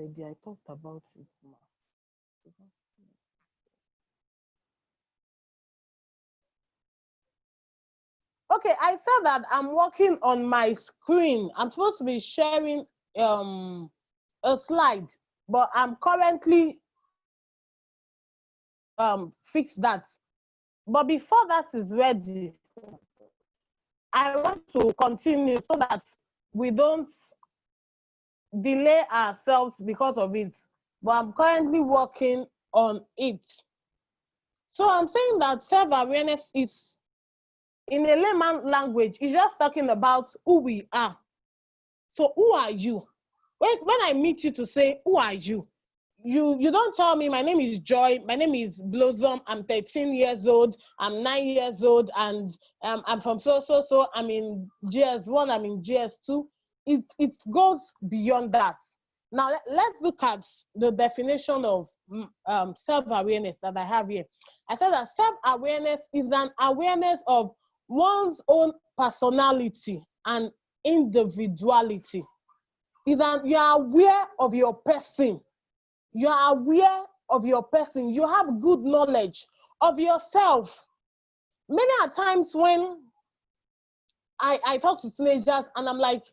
already. I talked about it, ma. Okay, I said that I'm working on my screen. I'm supposed to be sharing a slide, but I'm currently fix that. But before that is ready, I want to continue so that we don't delay ourselves because of it. But I'm currently working on it. So I'm saying that self-awareness is, in a layman language, it's just talking about who we are. So who are you? When I meet you to say, who are you? You don't tell me, my name is Joy, my name is Blossom, I'm 13 years old, I'm 9 years old, and I'm from so, I'm in GS1, I'm in GS2. It goes beyond that. Now, let's look at the definition of self-awareness that I have here. I said that self-awareness is an awareness of one's own personality and individuality. You are aware of your person. You are aware of your person. You have good knowledge of yourself. Many a times when I talk to teenagers and I'm like,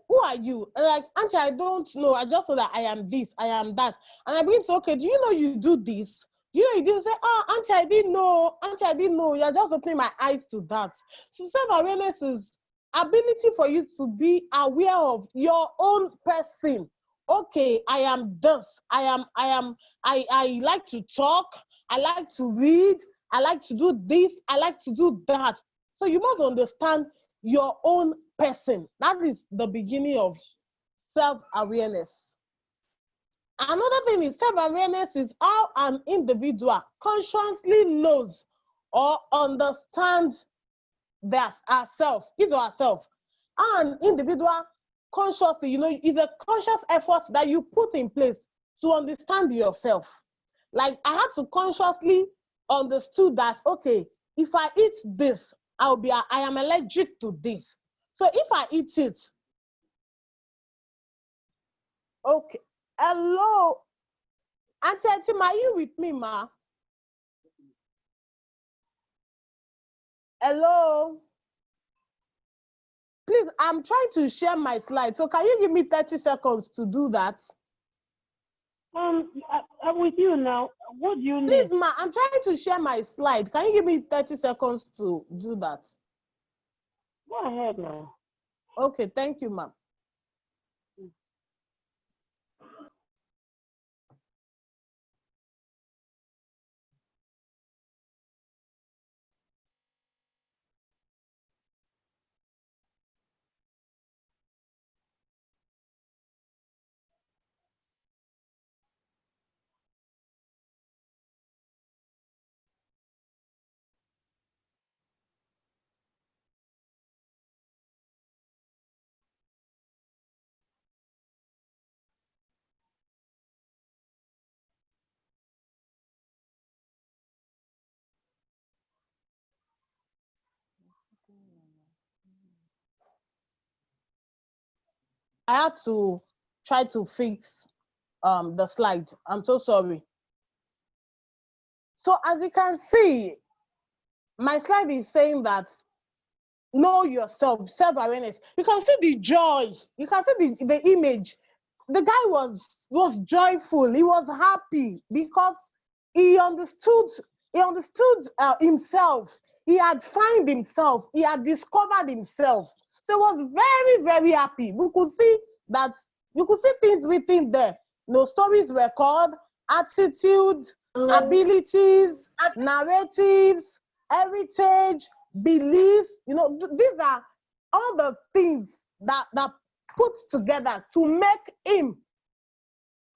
who are you? And like, Auntie, I don't know. I just know that I am this, I am that. And I begin to say, okay, do you know you do this? Do you know you didn't say, oh, Auntie, I didn't know. Auntie, I didn't know. You're just opening my eyes to that. So self-awareness is ability for you to be aware of your own person. Okay, I am this. I like to talk. I like to read. I like to do this. I like to do that. So you must understand your own person. That is the beginning of self-awareness. Another thing is self-awareness is how an individual consciously knows or understands herself, his or herself. An individual consciously, is a conscious effort that you put in place to understand yourself. Like I had to consciously understood that, okay, if I eat this, I am allergic to this. So if I eat it, okay. Hello, Auntie, are you with me, ma? Hello. Please, I'm trying to share my slide. So can you give me 30 seconds to do that? I'm with you now. What do you need? Please, ma, I'm trying to share my slide. Can you give me 30 seconds to do that? Go ahead now. Okay, thank you, ma'am. I had to try to fix the slide. I'm so sorry. So as you can see, my slide is saying that know yourself, self-awareness. You can see the joy. You can see the image. The guy was joyful. He was happy because he understood himself. He had found himself. He had discovered himself. So he was very, very happy. We could see that, you could see things within there. No stories record, attitude, abilities, narratives, heritage, beliefs. These are all the things that put together to make him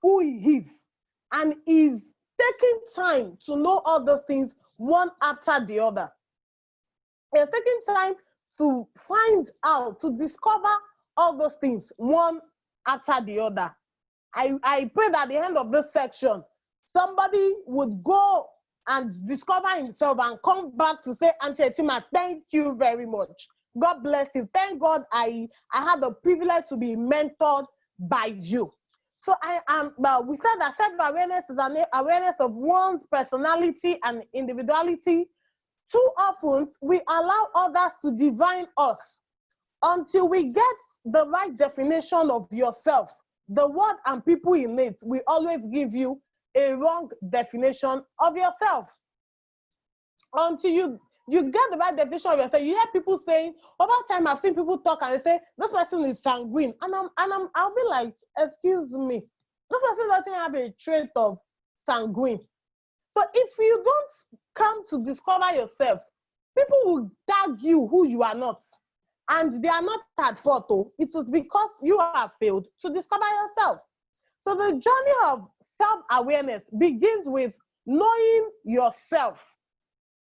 who he is. And he's taking time to know all those things one after the other. He's taking time to find out, to discover all those things one after the other. I pray that at the end of this section, somebody would go and discover himself and come back to say, Auntie Etima, thank you very much. God bless you. Thank God I had the privilege to be mentored by you. So I am, well, we said that self-awareness is an awareness of one's personality and individuality. Too often, we allow others to define us until we get the right definition of yourself. The word and people in it will always give you a wrong definition of yourself. Until you get the right definition of yourself, you hear people saying, over time I've seen people talk and they say, this person is sanguine. I'll be like, excuse me, this person doesn't have a trait of sanguine. So if you don't come to discover yourself, people will tag you who you are not. And they are not at fault. It is because you have failed to discover yourself. So the journey of self-awareness begins with knowing yourself.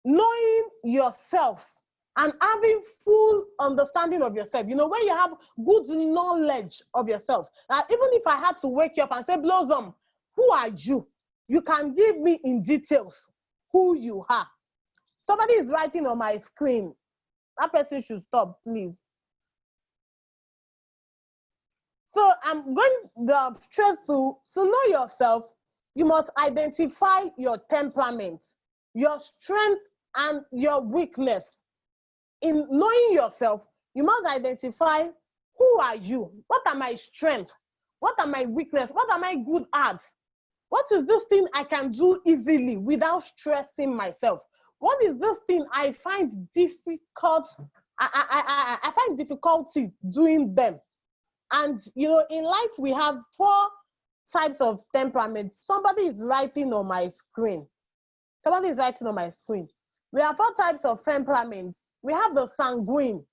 Knowing yourself and having full understanding of yourself. You know, when you have good knowledge of yourself, even if I had to wake you up and say, Blossom, who are you? You can give me in details who you are. Somebody is writing on my screen. That person should stop, please. So I'm going straight to know yourself. You must identify your temperament, your strength, and your weakness. In knowing yourself, you must identify who are you? What are my strengths? What are my weaknesses? What am I good at? What is this thing I can do easily without stressing myself? What is this thing I find difficult? I find difficulty doing them. And you know, in life we have 4 types of temperament. Somebody is writing on my screen. Somebody is writing on my screen. We have 4 types of temperaments. We have the sanguine.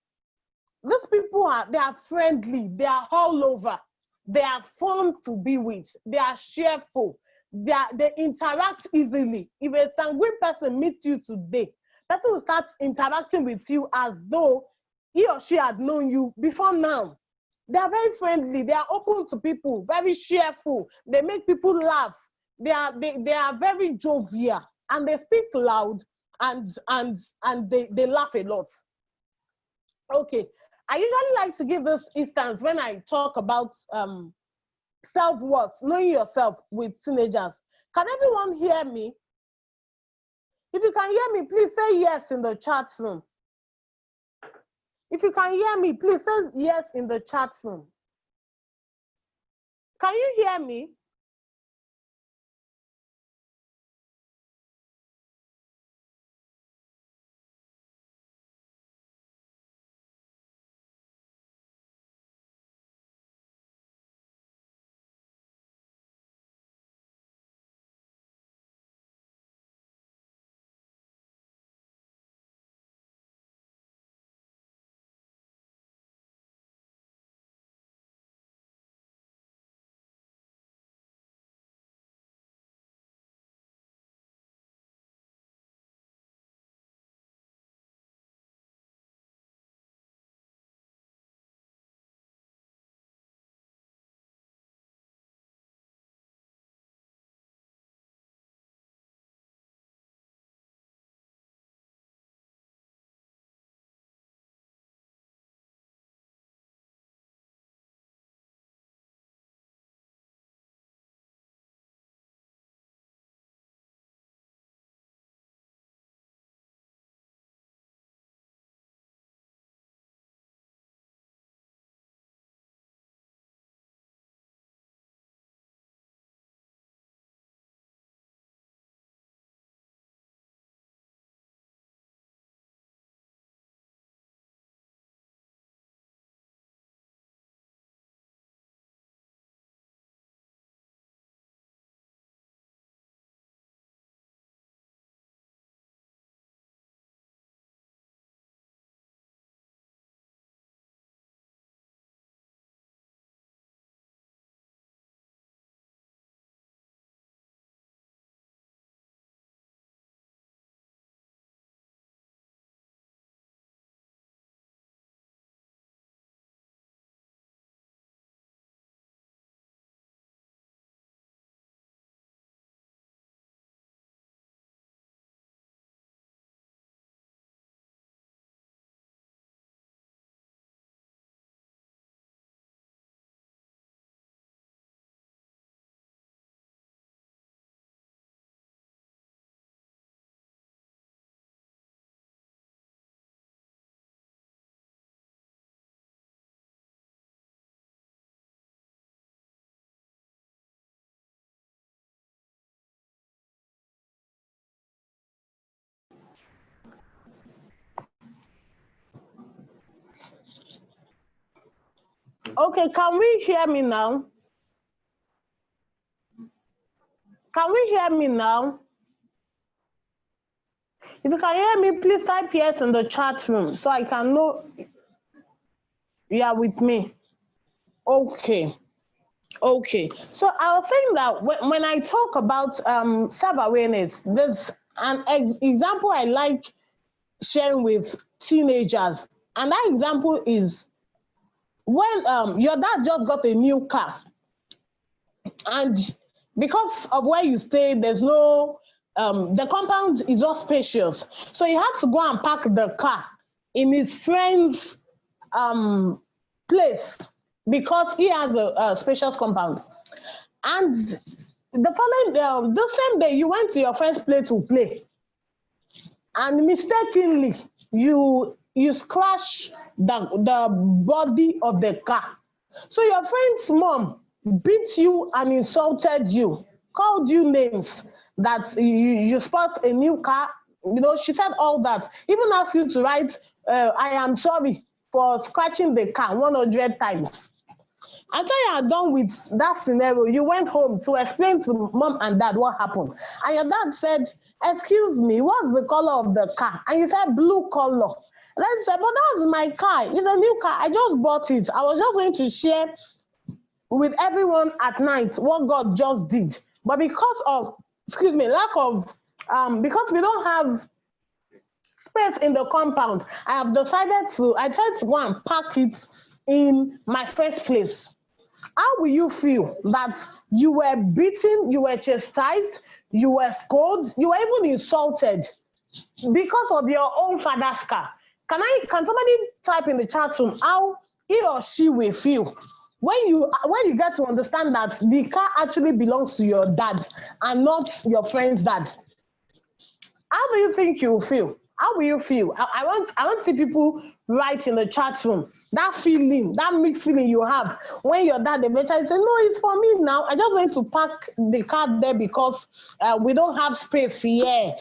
These people they are friendly. They are all over. They are fun to be with. They are cheerful. They interact easily. If a sanguine person meets you today, person will start interacting with you as though he or she had known you before now. They are very friendly. They are open to people. Very cheerful. They make people laugh. They are very jovial, and they speak loud, and they laugh a lot. Okay, I usually like to give this instance when I talk about self-worth, knowing yourself with teenagers. Can everyone hear me? If you can hear me, please say yes in the chat room. If you can hear me, please say yes in the chat room. Can you hear me? Okay, can we hear me now? Can we hear me now? If you can hear me, please type yes in the chat room so I can know you are with me. Okay. Okay. So I was saying that when I talk about self-awareness, there's an example I like sharing with teenagers. And that example is when your dad just got a new car, and because of where you stay, there's no the compound is not spacious, so he had to go and park the car in his friend's place because he has a spacious compound. And the following the same day you went to your friend's place to play, and mistakenly you scratch the body of the car. So your friend's mom beat you and insulted you, called you names, that you spot a new car. You know, she said all that. Even asked you to write, I am sorry for scratching the car 100 times. After you are done with that scenario, you went home to explain to mom and dad what happened. And your dad said, excuse me, what's the color of the car? And you said, blue color. And then you said, but that's my car. It's a new car. I just bought it. I was just going to share with everyone at night what God just did. But because of, lack of, because we don't have space in the compound, I tried to go and park it in my first place. How will you feel that you were beaten, you were chastised, you were scolded, you were even insulted because of your own father's car? Can somebody type in the chat room how he or she will feel when you get to understand that the car actually belongs to your dad and not your friend's dad? How do you think you will feel? How will you feel? I want to see people write in the chat room that feeling, that mixed feeling you have when your dad eventually say, no, it's for me now. I just went to park the car there because we don't have space here.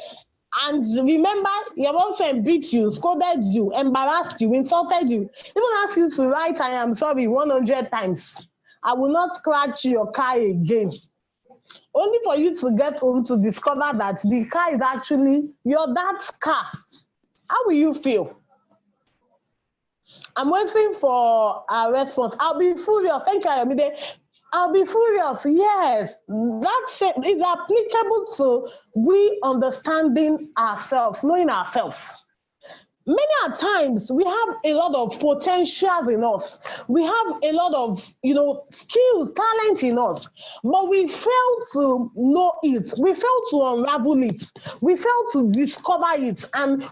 And remember, your mom friend beat you, scolded you, embarrassed you, insulted you, even asked you to write, I am sorry 100 times. I will not scratch your car again. Only for you to get home to discover that the car is actually your dad's car. How will you feel? I'm waiting for a response. I'll be furious. Thank you, Ayomide. I'll be furious. Yes, that's it. It's applicable to we understanding ourselves, knowing ourselves. Many times we have a lot of potentials in us. We have a lot of, skills, talent in us, but we fail to know it. We fail to unravel it. We fail to discover it, and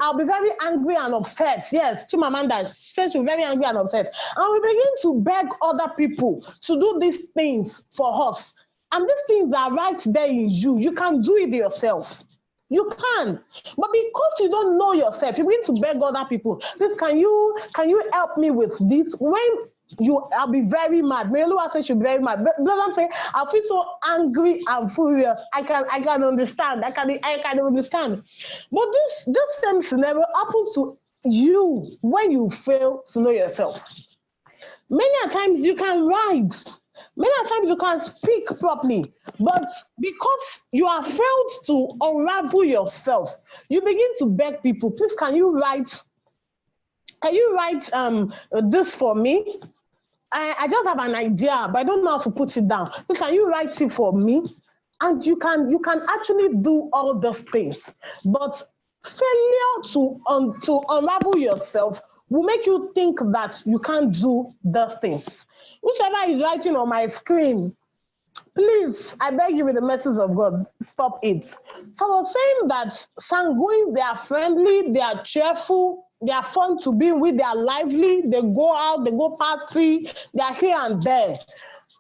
I'll be very angry and upset. Yes, Chimamanda says she's very angry and upset, and we begin to beg other people to do these things for us. And these things are right there in you. You can do it yourself. You can, but because you don't know yourself, you begin to beg other people. Please, can you help me with this? I'll be very mad. Melua says she'll be very mad. But doesn't say I feel so angry and furious. I can understand. I can understand. But this same scenario happens to you when you fail to know yourself. Many times you can write. Many times you can speak properly, but because you have failed to unravel yourself, you begin to beg people, please, can you write this for me? I just have an idea, but I don't know how to put it down. Please, can you write it for me? And you can actually do all those things, but failure to unravel yourself will make you think that you can't do those things. Whichever is writing on my screen, please, I beg you with the message of God, stop it. So I was saying that sanguines, they are friendly, they are cheerful, they are fun to be with, they are lively, they go out, they go party, they are here and there.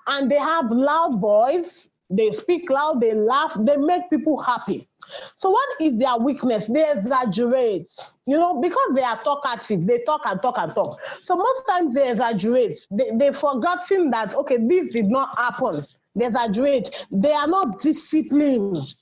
And they have loud voice, they speak loud, they laugh, they make people happy. So what is their weakness? They exaggerate, because they are talkative, they talk and talk and talk. So most times they exaggerate. They've forgotten that, okay, this did not happen. They exaggerate. They are not disciplined.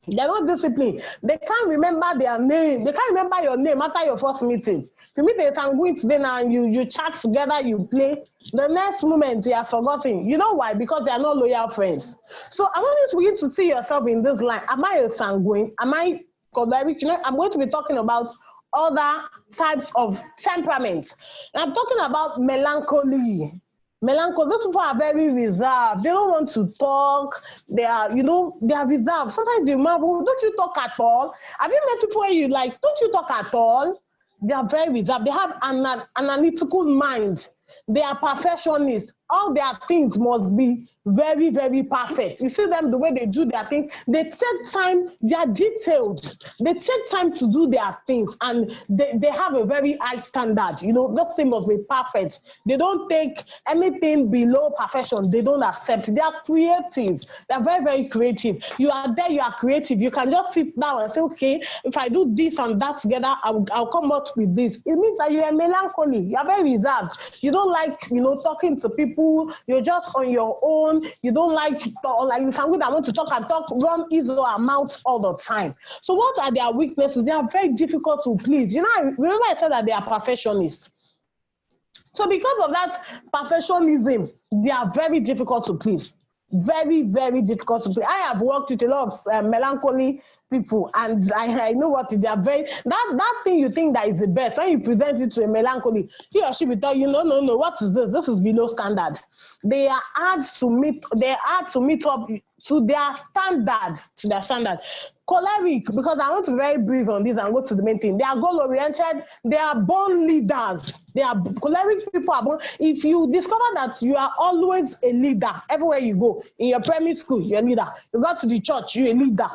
They're not disciplined. They can't remember their name. They can't remember your name after your first meeting. To meet a sanguine today now, and you chat together, you play. The next moment, he has forgotten. You know why? Because they are not loyal friends. So I want you to begin to see yourself in this line. Am I a sanguine? Am I choleric? You know, I'm going to be talking about other types of temperament. And I'm talking about melancholy. Melancholy, those people are very reserved. They don't want to talk. They are, they are reserved. Sometimes you remember, don't you talk at all? Have you met people where you like, don't you talk at all? They are very reserved. They have an analytical mind. They are perfectionists. All their things must be very, very perfect. You see them, the way they do their things. They take time. They are detailed. They take time to do their things, and they have a very high standard. That thing must be perfect. They don't take anything below perfection. They don't accept. They are creative. They are very, very creative. You are there. You are creative. You can just sit down and say, okay, if I do this and that together, I'll come up with this. It means that you are melancholy. You are very reserved. You don't like, talking to people. You're just on your own. You don't like something that want to talk and talk, run his or her mouth all the time. So what are their weaknesses? They are very difficult to please. Remember I said that they are perfectionists. So because of that perfectionism, they are very difficult to please. Very, very difficult to please. I have worked with a lot of melancholy people, and I know what they are very. That thing you think that is the best, when you present it to a melancholy, he or she will tell you, no, what is this? This is below standard. They are hard to meet. They are hard to meet up to their standard. Choleric, because I want to be very brief on this and go to the main thing. They are goal-oriented. They are born leaders. They are choleric people. Are born. If you discover that you are always a leader everywhere you go, in your primary school, you're a leader. You go to the church, you're a leader.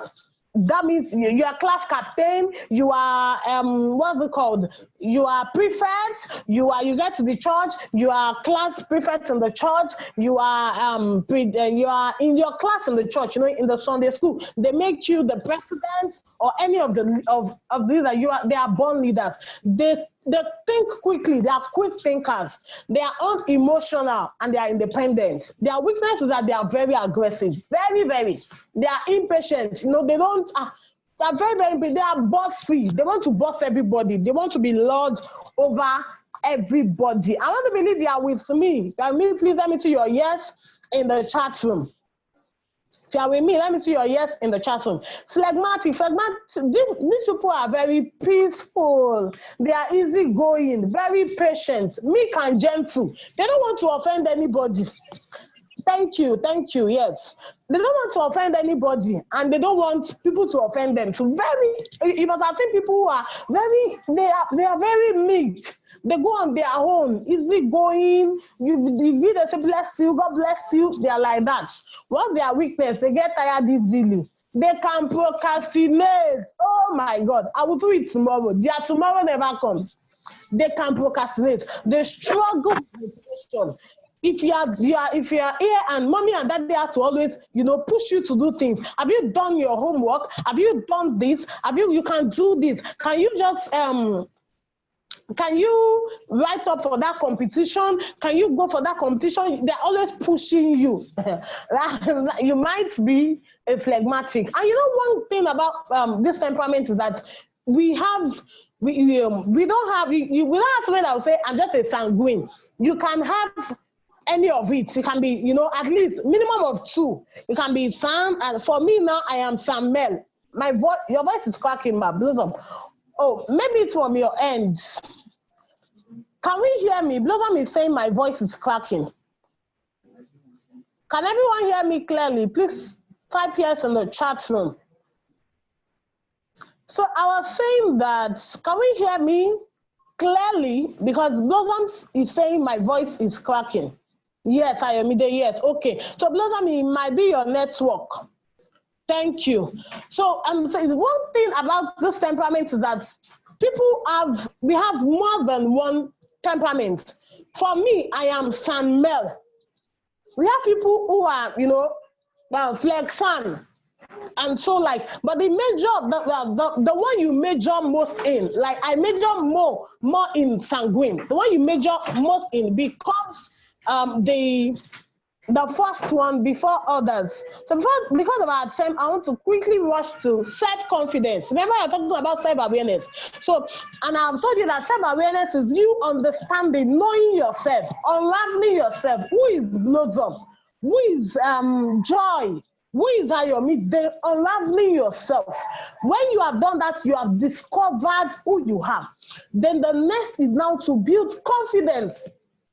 That means you are class captain, you are what's it called? You are prefect, you get to the church, you are class prefect in the church, you are you are in your class in the church, in the Sunday school. They make you the president or any of the these that they are born leaders. They think quickly, they are quick thinkers, they are unemotional, and they are independent. Their weakness is that they are very aggressive, very, very. They are impatient, they don't, they are very, very, they are bossy. They want to boss everybody. They want to be lord over everybody. I want to believe you are with me. Please let me see your yes in the chat room. If you are with me, let me see your yes in the chat room. Phlegmatic. These people are very peaceful. They are easygoing, very patient, meek and gentle. They don't want to offend anybody. Thank you, yes. They don't want to offend anybody, and they don't want people to offend them. You must have seen people who are they are very meek. They go on their own, easy going. You give them say bless you, God bless you. They are like that. What's their weakness? They get tired easily. They can procrastinate. Oh my God, I will do it tomorrow. Their tomorrow never comes. They can procrastinate. They struggle with motivation. If you are here and mommy and daddy has to always, push you to do things. Have you done your homework? Have you done this? You can do this. Can you just can you write up for that competition? Can you go for that competition? They're always pushing you. You might be a phlegmatic. And one thing about this temperament is that we don't have somebody that will say, I'm just a sanguine. You can have any of it. It can be, at least minimum of two. You can be Sam, and for me now, I am Sam Mel. Your voice is cracking, my Blossom. Oh, maybe it's from your end. Can we hear me? Blossom is saying my voice is cracking. Can everyone hear me clearly? Please type yes in the chat room. So I was saying that, can we hear me clearly? Because Blossom is saying my voice is cracking. Yes, I am there. Yes, okay. So Blossom, it might be your network. Thank you. So one thing about this temperament is that we have more than one temperament. For me, I am San Mel. We have people who are, Flexan, and so but the major, the one you major most in, like I major more in sanguine. The one you major most in because the first one before others. So because of our time, I want to quickly rush to self-confidence. Remember, I was talking about self-awareness. So, and I've told you that self-awareness is you understanding, knowing yourself, unraveling yourself. Who is Blossom? Who is Joy? Who is Ayomi? They unraveling yourself. When you have done that, you have discovered who you are. Then the next is now to build confidence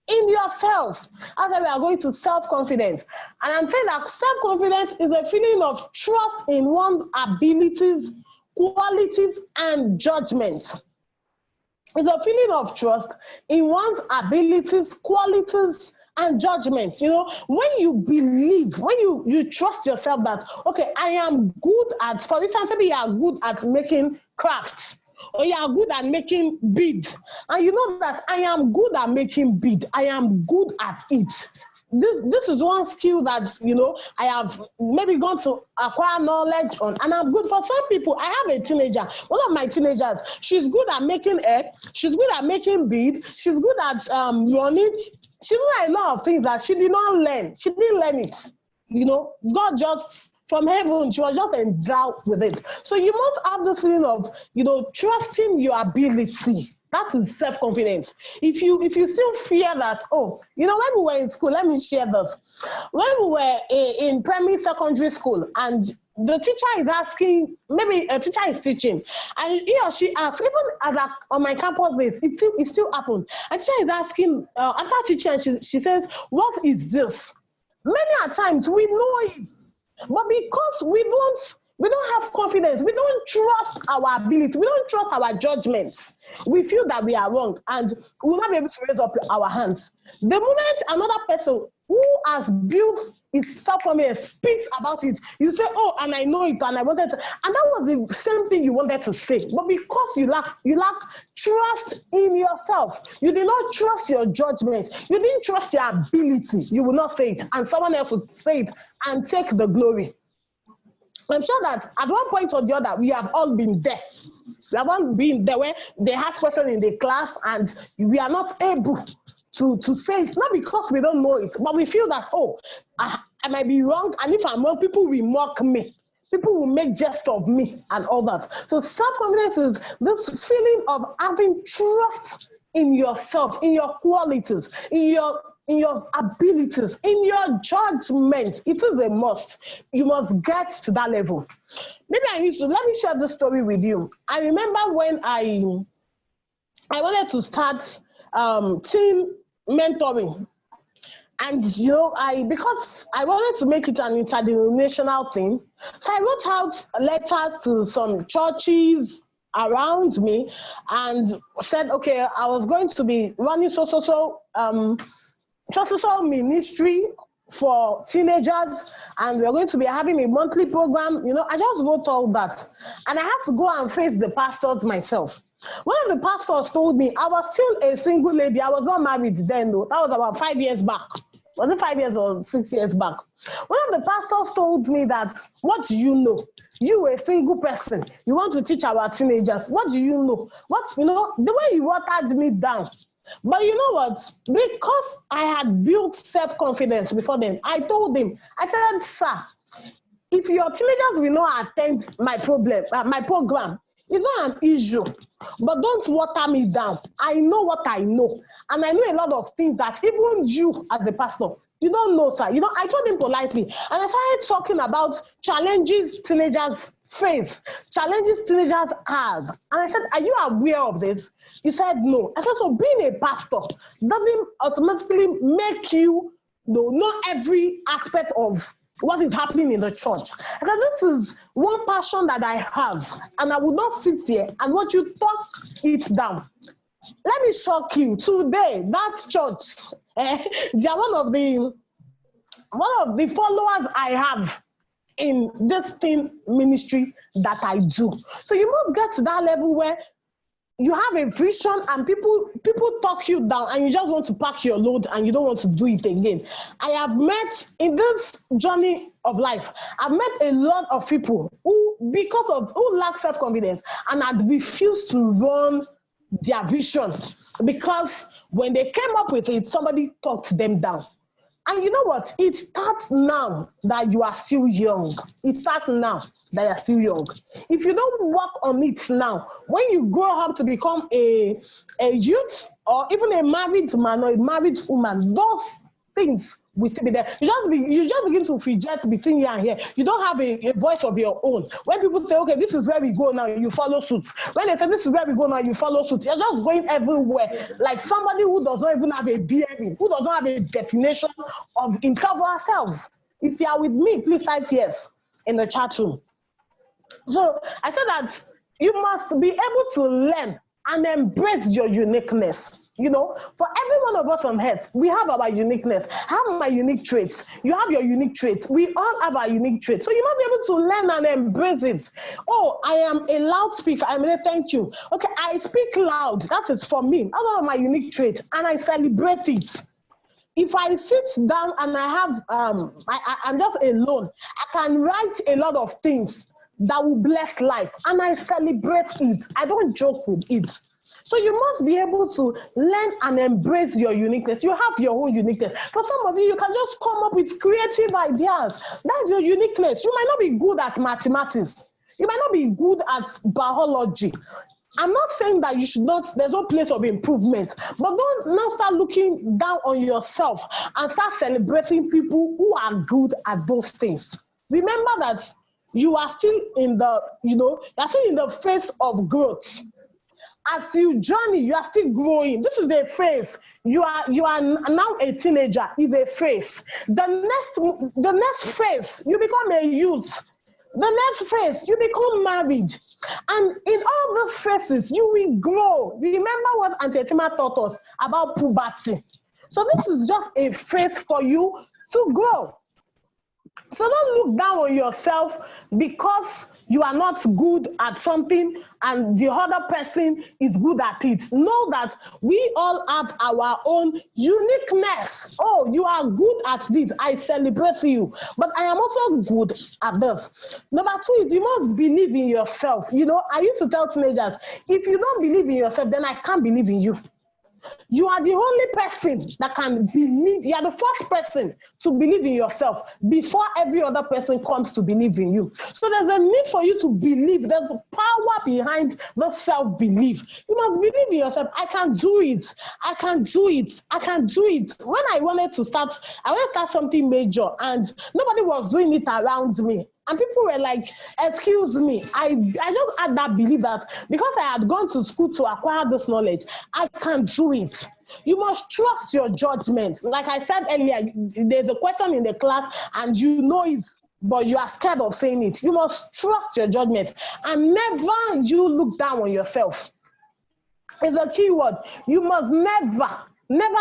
in yourself. After we are going to self-confidence. And I'm saying that self-confidence is a feeling of trust in one's abilities, qualities, and judgment. It's a feeling of trust in one's abilities, qualities, and judgment. You know, when you believe, when you trust yourself that, okay, I am good at, for instance, maybe you are good at making crafts, or you are good at making beads, and you know that I am good at making beads, I am good at it. This is one skill that, you know, I have maybe gone to acquire knowledge on, and I'm good. For some people, I have a teenager, one of my teenagers, she's good at making hair, she's good at making beads, she's good at running. She knew a lot of things that she did not learn. She didn't learn it. You know, God just, from heaven, she was just endowed with it. So you must have this feeling of, you know, trusting your ability. That is self-confidence. If you still fear that, oh, you know, when we were in school, let me share this. When we were in primary, secondary school, and the teacher is asking, maybe a teacher is teaching, and he or she asks, even as on my campus days, it still happens. And teacher is asking, after teaching, she says, what is this? Many a times we know it, but because we don't have confidence, we don't trust our ability, we don't trust our judgments, we feel that we are wrong, and we will not be able to raise up our hands. The moment another person who has built his self-confidence speaks about it, you say, oh, and I know it, and I wanted to, and that was the same thing you wanted to say, but because you lack trust in yourself, you did not trust your judgment, you didn't trust your ability, you will not say it, and someone else will say it and take the glory. I'm sure that at one point or the other, we have all been there. We have all been there where they have person in the class and we are not able to say it, not because we don't know it, but we feel that, oh, I might be wrong, and if I'm wrong, people will mock me. People will make jest of me and all that. So self-confidence is this feeling of having trust in yourself, in your qualities, in your abilities, in your judgment. It is a must. You must get to that level. Maybe let me share this story with you. I remember when I wanted to start teen mentoring. And, you know, because I wanted to make it an interdenominational thing, so I wrote out letters to some churches around me and said, okay, I was going to be running so ministry for teenagers, and we're going to be having a monthly program. You know, I just wrote all that, and I had to go and face the pastors myself. One of the pastors told me, I was still a single lady, I was not married then though, that was about 5 years back. Was it 5 years or 6 years back? One of the pastors told me that, what do you know? You, a single person, you want to teach our teenagers, what do you know? You know, the way he watered me down. But you know what? Because I had built self-confidence before then, I told him, I said, sir, if your teenagers will not attend my program, it's not an issue, but don't water me down. I know what I know, and I know a lot of things that even you as the pastor, you don't know, sir. You know, I told him politely, and I started talking about challenges teenagers face, challenges teenagers have. And I said, are you aware of this? He said, no. I said, so being a pastor doesn't automatically make you know every aspect of what is happening in the church. I said, this is one passion that I have, and I will not sit here and watch you talk it down. Let me shock you. Today, that church, they are one of the followers I have in this teen ministry that I do. So you must get to that level where you have a vision and people talk you down and you just want to pack your load and you don't want to do it again. I have met in this journey of life, I've met a lot of people who lack self-confidence and had refused to run their vision because when they came up with it, somebody talked them down. And you know what? It starts now that you are still young. It starts now that you are still young. If you don't work on it now, when you grow up to become a youth or even a married man or a married woman, those things will still be there. You just begin to fidget between here and here. You don't have a voice of your own. When people say, okay, this is where we go now, you follow suit. When they say this is where we go now, you follow suit. You're just going everywhere like somebody who does not even have a bearing, who does not have a definition of himself or herself. If you are with me, please type yes in the chat room. So I said that you must be able to learn and embrace your uniqueness. You know, for every one of us on earth, we have our uniqueness. I have my unique traits. You have your unique traits. We all have our unique traits. So you must be able to learn and embrace it. Oh, I am a loud speaker. I mean, thank you. Okay, I speak loud. That is for me. That's one of my unique traits, and I celebrate it. If I sit down and I have, I'm just alone, I can write a lot of things that will bless life, and I celebrate it. I don't joke with it. So you must be able to learn and embrace your uniqueness. You have your own uniqueness. For some of you, you can just come up with creative ideas. That's your uniqueness. You might not be good at mathematics. You might not be good at biology. I'm not saying that you should not, there's no place of improvement, but don't now start looking down on yourself and start celebrating people who are good at those things. Remember that you are still in the, you're still in the phase of growth. As you journey, you are still growing. This is a phase. You are now a teenager. Is a phase. The next phase, you become a youth. The next phase, you become married. And in all those phases, you will grow. Remember what Auntie Etima taught us about puberty. So this is just a phase for you to grow. So don't look down on yourself because you are not good at something and the other person is good at it. Know that we all have our own uniqueness. Oh, you are good at this. I celebrate you. But I am also good at this. Number two is you must believe in yourself. I used to tell teenagers, if you don't believe in yourself, then I can't believe in you. You are the only person that can believe. You are the first person to believe in yourself before every other person comes to believe in you. So there's a need for you to believe. There's power behind the self-belief. You must believe in yourself. I can do it. I can do it. I can do it. When I wanted to start something major and nobody was doing it around me. And people were like, excuse me, I just had that belief that because I had gone to school to acquire this knowledge, I can do it. You must trust your judgment. Like I said earlier, there's a question in the class and you know it, but you are scared of saying it. You must trust your judgment and never you look down on yourself. It's a key word. You must never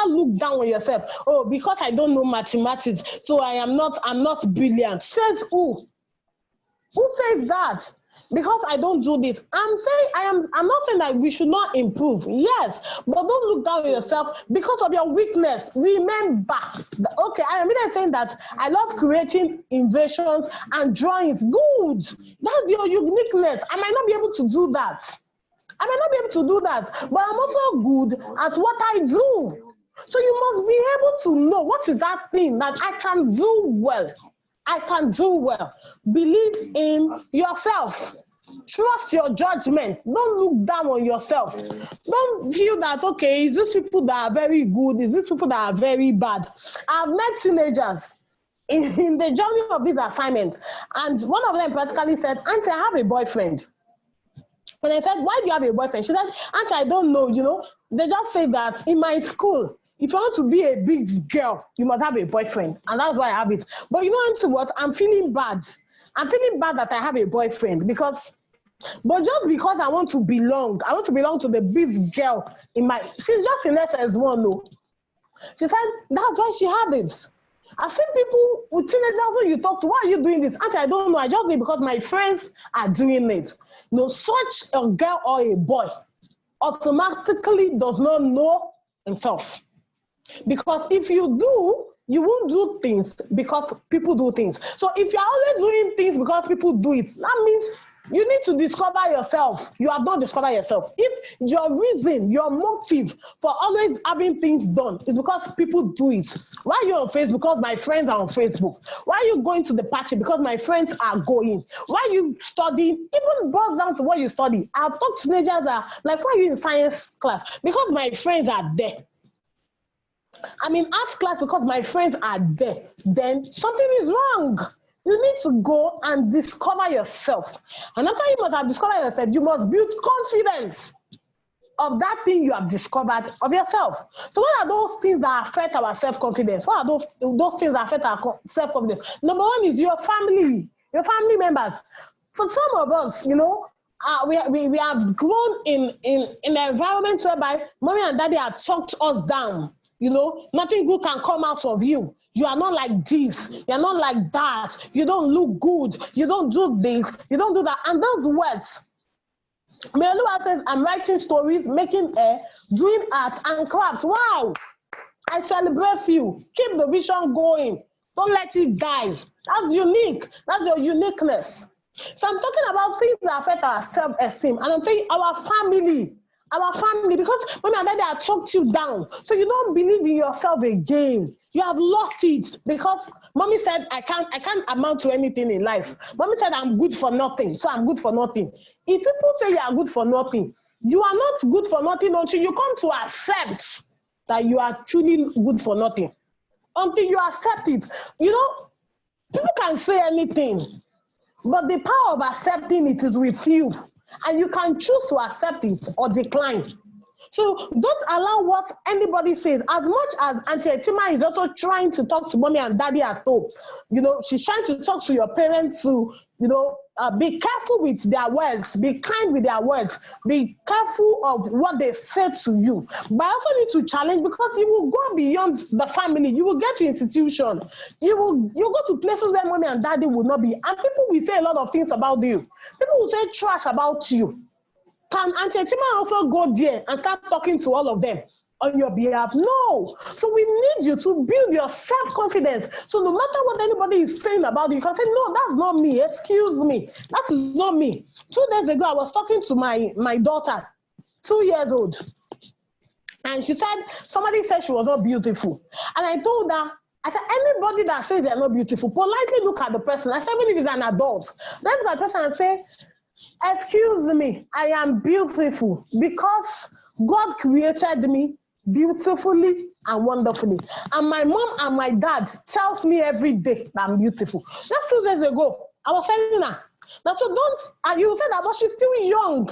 look down on yourself. Oh, because I don't know mathematics, so I'm not brilliant. Says who? Who says that? Because I don't do this. I'm not saying that we should not improve. Yes, but don't look down on yourself because of your weakness. Remember, okay, I am not saying that I love creating inventions and drawings. Good. That's your uniqueness. I might not be able to do that. But I'm also good at what I do. So you must be able to know what is that thing that I can do well. I can do well. Believe in yourself. Trust your judgment. Don't look down on yourself. Don't feel that, okay, is this people that are very good? Is this people that are very bad? I've met teenagers in the journey of this assignment, and one of them practically said, Auntie, I have a boyfriend. When I said, why do you have a boyfriend? She said, Auntie, I don't know. They just say that in my school, if you want to be a big girl, you must have a boyfriend. And that's why I have it. But Auntie, what? I'm feeling bad. I'm feeling bad that I have a boyfriend but just because I want to belong to the big girl she's just in SS1, no. She said, that's why she had it. I've seen people with teenagers who you talk to, why are you doing this? Auntie, I don't know. I just do it because my friends are doing it. Such a girl or a boy automatically does not know himself. Because if you do, you won't do things because people do things. So if you're always doing things because people do it, that means You need to discover yourself. You have not discovered yourself. If your reason, your motive for always having things done is because people do it. Why are you on Facebook? Because my friends are on Facebook. Why are you going to the party? Because my friends are going. Why are you studying? Even boils down to what you study. I've talked to teenagers that like, why are you in science class? Because my friends are there. I'm in art class because my friends are there. Then something is wrong. You need to go and discover yourself. And after you must have discovered yourself, you must build confidence of that thing you have discovered of yourself. So what are those things that affect our self-confidence? What are those things that affect our self-confidence? Number one is your family members. For some of us, you know, we have grown in an environment whereby mommy and daddy have talked us down. You know, nothing good can come out of you. You are not like this. You are not like that. You don't look good. You don't do this. You don't do that. And those words, Meolua says, I'm writing stories, making hair, doing art and craft. Wow. I celebrate you. Keep the vision going. Don't let it die. That's unique. That's your uniqueness. So I'm talking about things that affect our self-esteem. And I'm saying our family, because when my daddy had talked you down, so you don't believe in yourself again. You have lost it because mommy said, I can't amount to anything in life. Mommy said, I'm good for nothing, so I'm good for nothing. If people say you are good for nothing, you are not good for nothing until you come to accept that you are truly good for nothing. Until you accept it. You know, people can say anything, but the power of accepting it is with you. And you can choose to accept it or decline. So don't allow what anybody says. As much as Auntie Etima is also trying to talk to mommy and daddy at home, you know, she's trying to talk to your parents to, you know, be careful with their words, be kind with their words, be careful of what they say to you. But I also need to challenge, because you will go beyond the family. You will get to institution. You go to places where mommy and daddy will not be. And people will say a lot of things about you. People will say trash about you. Can Auntie Etima also go there and start talking to all of them on your behalf? No. So we need you to build your self-confidence. So no matter what anybody is saying about you, you can say, no, that's not me. Excuse me. That is not me. 2 days ago, I was talking to my daughter, 2 years old. And she said, somebody said she was not beautiful. And I told her, I said, anybody that says they're not beautiful, politely look at the person. I said, even if it's an adult, then look at the person and say, excuse me, I am beautiful because God created me beautifully and wonderfully. And my mom and my dad tells me every day that I'm beautiful. Just 2 days ago, I was telling her that, so don't, and you said that, but she's still young.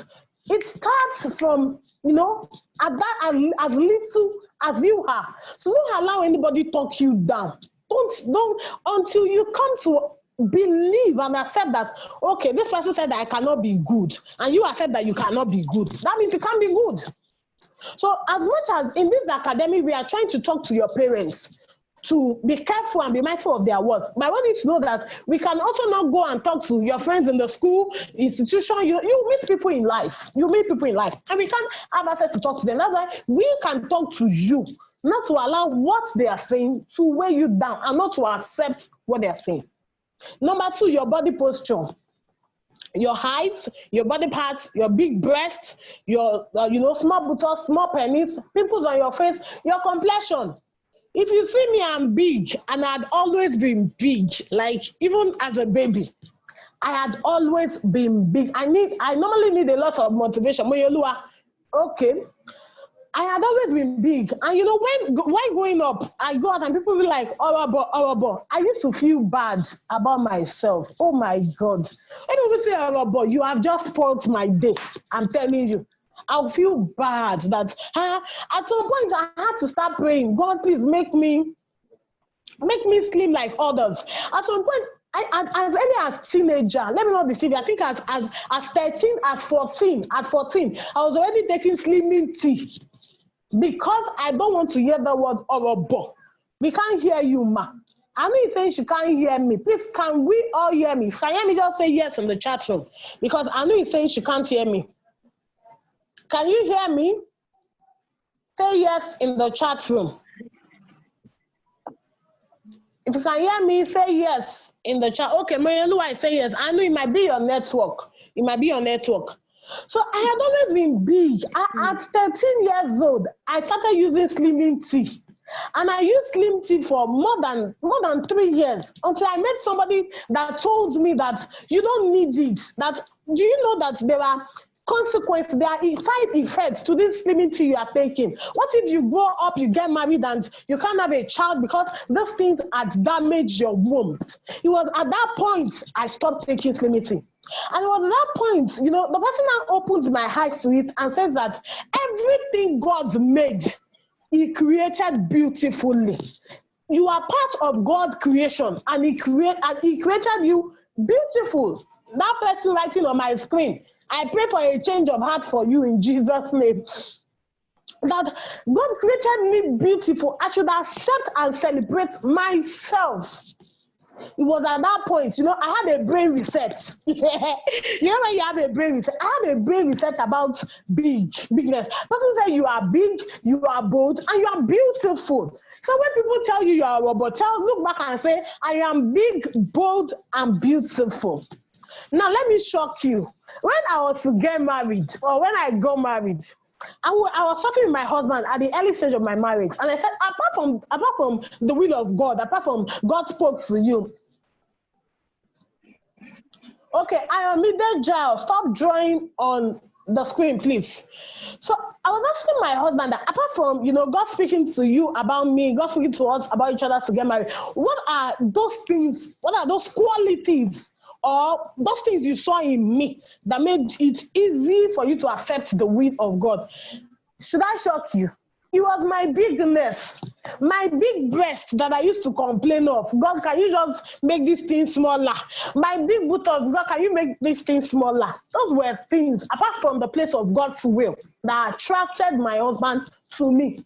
It starts from, you know, as little as you are. So don't allow anybody talk you down. Don't until you come to believe and accept that, okay, this person said that I cannot be good, and you accept that you cannot be good. That means you can't be good. So as much as in this academy, we are trying to talk to your parents to be careful and be mindful of their words. But I want you to know that we can also not go and talk to your friends in the school, institution. You meet people in life. You meet people in life. And we can't have access to talk to them. That's why we can talk to you, not to allow what they are saying to weigh you down and not to accept what they are saying. Number 2, your body posture. Your height, your body parts, your big breast, your small buttocks, small penis, pimples on your face, your complexion. If you see me, I'm big, and I had always been big, like even as a baby. I had always been big. I normally need a lot of motivation. Okay. I had always been big. And you know, when growing up, I go out and people be like, horrible. I used to feel bad about myself. Oh my God. When people say horrible, you have just spoiled my day. I'm telling you. I'll feel bad that at some point I had to start praying, God, please make me slim like others. At some point, as early as teenager, let me not deceive you, I think as 13, at 14, I was already taking slimming tea. Because I don't want to hear the word horrible. We can't hear you, ma. I know you're saying she can't hear me. Please, can we all hear me? If you can hear me, just say yes in the chat room. Because I know you're saying she can't hear me. Can you hear me? Say yes in the chat room. If you can hear me, say yes in the chat. Okay, Mayelu, I say yes. I know it might be your network. it might be your network. So I had always been big. At 13 years old, I started using slimming tea. And I used slim tea for more than 3 years until I met somebody that told me that you don't need it. That do you know that there are consequences, there are side effects to this slimming tea you are taking? What if you grow up, you get married, and you can't have a child because those things had damaged your womb? It was at that point I stopped taking slimming tea. And it was at that point, the person now opened my eyes to it and says that everything God made, He created beautifully. You are part of God's creation, and He created you beautiful. That person writing on my screen, I pray for a change of heart for you in Jesus' name. That God created me beautiful. I should accept and celebrate myself. It was at that point, I had a brain reset. When you have a brain reset, I had a brain reset about bigness. Person said you are big, you are bold, and you are beautiful. So when people tell you are a robot, look back and say, I am big, bold, and beautiful. Now let me shock you. When I was to get married, or when I got married, I was talking with my husband at the early stage of my marriage, and I said, apart from the will of God, apart from God spoke to you. Okay, I am middle child. Stop drawing on the screen, please. So I was asking my husband that apart from God speaking to you about me, God speaking to us about each other to get married, what are those things? What are those qualities? Or those things you saw in me that made it easy for you to accept the will of God? Should I shock you? It was my bigness, my big breast that I used to complain of. God, can you just make this thing smaller? My big buttocks, God, can you make this thing smaller? Those were things, apart from the place of God's will, that attracted my husband to me.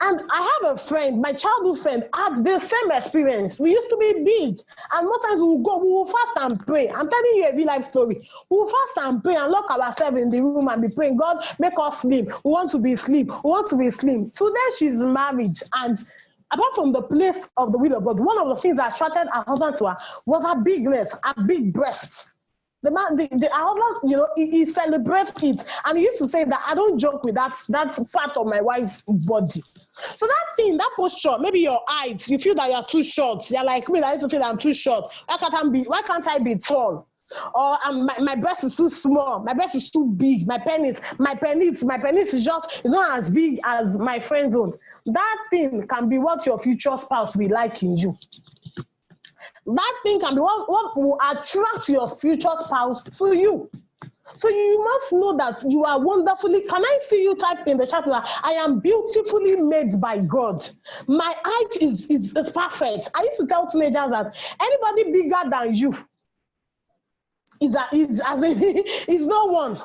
And I have a friend, my childhood friend, had the same experience. We used to be big, and most times we will fast and pray. I'm telling you a real life story. We will fast and pray and lock ourselves in the room and be praying, God, make us slim. We want to be slim. We want to be slim. Today she's married, and apart from the place of the will of God, one of the things that attracted her husband to her was her bigness, her big breasts. The husband, he celebrates it, and he used to say that I don't joke with that part of my wife's body. So that posture, maybe your height, you feel that you're too short. You're like me, I used to feel that I'm too short. Why can't I be tall? Or my breast is too small. My breast is too big. My penis is not as big as my friend's own. That thing can be what your future spouse will like in you. That thing can be what will attract your future spouse to you. So you must know that you are wonderfully. Can I see you type in the chat that I am beautifully made by God? My height is perfect. I used to tell teenagers that anybody bigger than you is no one.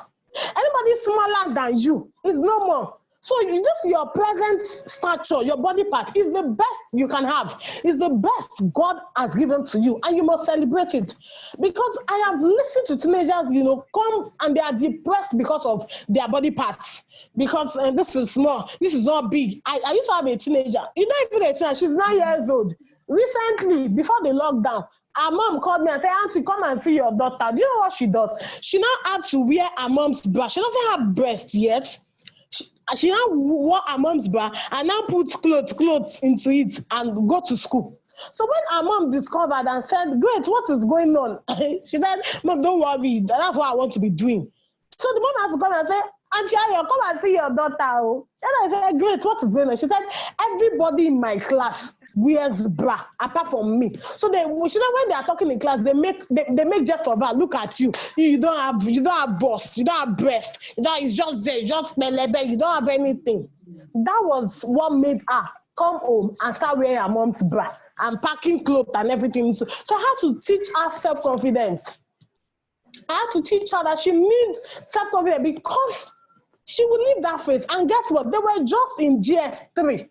Anybody smaller than you is no more. So just your present stature, your body part is the best you can have. It's the best God has given to you, and you must celebrate it. Because I have listened to teenagers, come and they are depressed because of their body parts. Because this is small, this is not big. I used to have a teenager. Even a teenager, she's 9 years old. Recently, before the lockdown, her mom called me and said, Auntie, come and see your daughter. Do you know what she does? She now had to wear her mom's bra. She doesn't have breasts yet. She now wore her mom's bra and now puts clothes into it and go to school. So when her mom discovered and said, Great, what is going on? She said, Mom, don't worry. That's what I want to be doing. So the mom has to come and say, Auntie Ayo, come and see your daughter. And I said, Great, what is going on? She said, everybody in my class wears bra apart from me. So she said when they are talking in class, they make jest of her. Look at you. You don't have bust, you don't have breast. It's just there, just melebe. You don't have anything. That was what made her come home and start wearing her mom's bra and packing clothes and everything. So I had to teach her self-confidence. I had to teach her that she needs self-confidence because she would leave that phase. And guess what? They were just in GS3.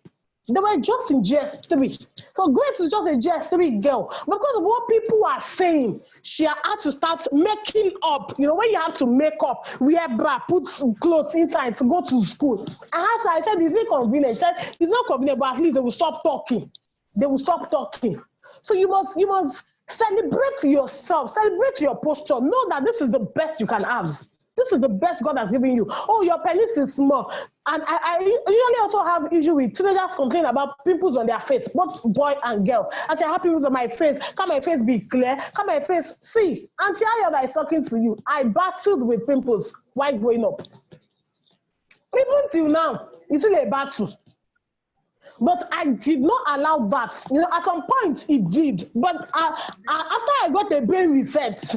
They were just in GS3. So Grace is just a GS3 girl. Because of what people are saying, she had to start making up. When you have to make up, wear bra, put clothes inside to go to school. I said, is it convenient? She said, it's not convenient, but at least they will stop talking. They will stop talking. So you must Celebrate yourself. Celebrate your posture. Know that this is the best you can have. This is the best God has given you. Oh, your penis is small. And I usually also have issue with teenagers complain about pimples on their face, both boy and girl. I say, I have pimples on my face. Can my face be clear? Can my face... See, Auntie Ayo that is talking to you, I battled with pimples while growing up. Even till now, it's still a battle. But I did not allow that. You know, at some point it did. But after I got a brain reset,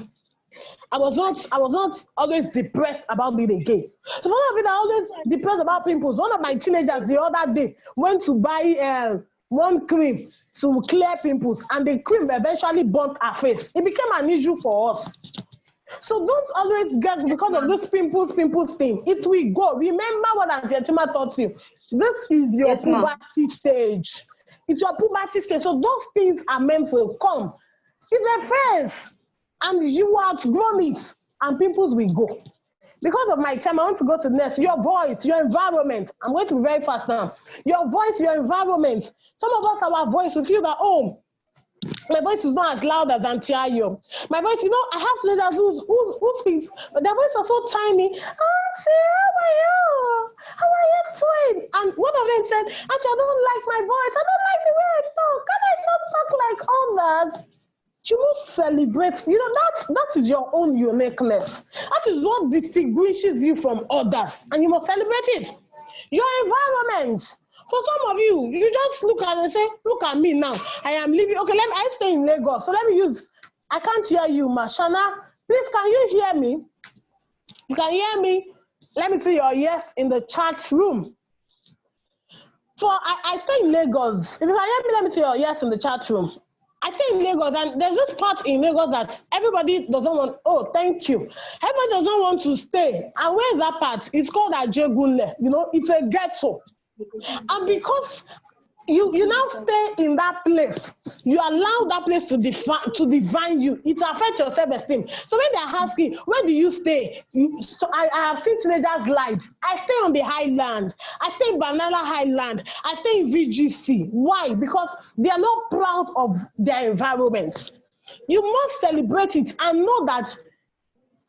I was not always depressed about it again. So one of it, I always depressed about pimples. One of my teenagers the other day went to buy one cream to clear pimples, and the cream eventually burnt her face. It became an issue for us. So don't always get because of this pimples thing. It will go. Remember what Auntie Chima taught you. This is your puberty stage. It's your puberty stage. So those things are meant to come. It's a phase. And you outgrown it. And pimples will go. Because of my time, I want to go to next. Your voice, your environment. I'm going to be very fast now. Your voice, your environment. Some of us, our voice, we feel that, oh, my voice is not as loud as Auntie Ayo. My voice, you know, I have teenagers who speaks, but their voice are so tiny. Auntie, how are you? How are you doing? And one of them said, Auntie, I don't like my voice. I don't like the way I talk. Can I just talk like others? You must celebrate. You know, that is your own uniqueness. That is what distinguishes you from others. And you must celebrate it. Your environment. For some of you, you just look at it and say, look at me now. I am living. Okay, I stay in Lagos. So let me use, I can't hear you, Mashana. Please, can you hear me? You can hear me? Let me see your yes in the chat room. So I stay in Lagos. If you can hear me, let me see your yes in the chat room. I stay in Lagos, and there's this part in Lagos that everybody doesn't want. Oh, thank you. Everybody doesn't want to stay. And where is that part? It's called Ajegunle. You know, it's a ghetto. And because you now stay in that place, you allow that place to define you. It affects your self-esteem. So when they're asking, where do you stay? So I have seen teenagers lie. I stay on the highland. I stay in Banana Highland. I stay in VGC. Why? Because they are not proud of their environment. You must celebrate it and know that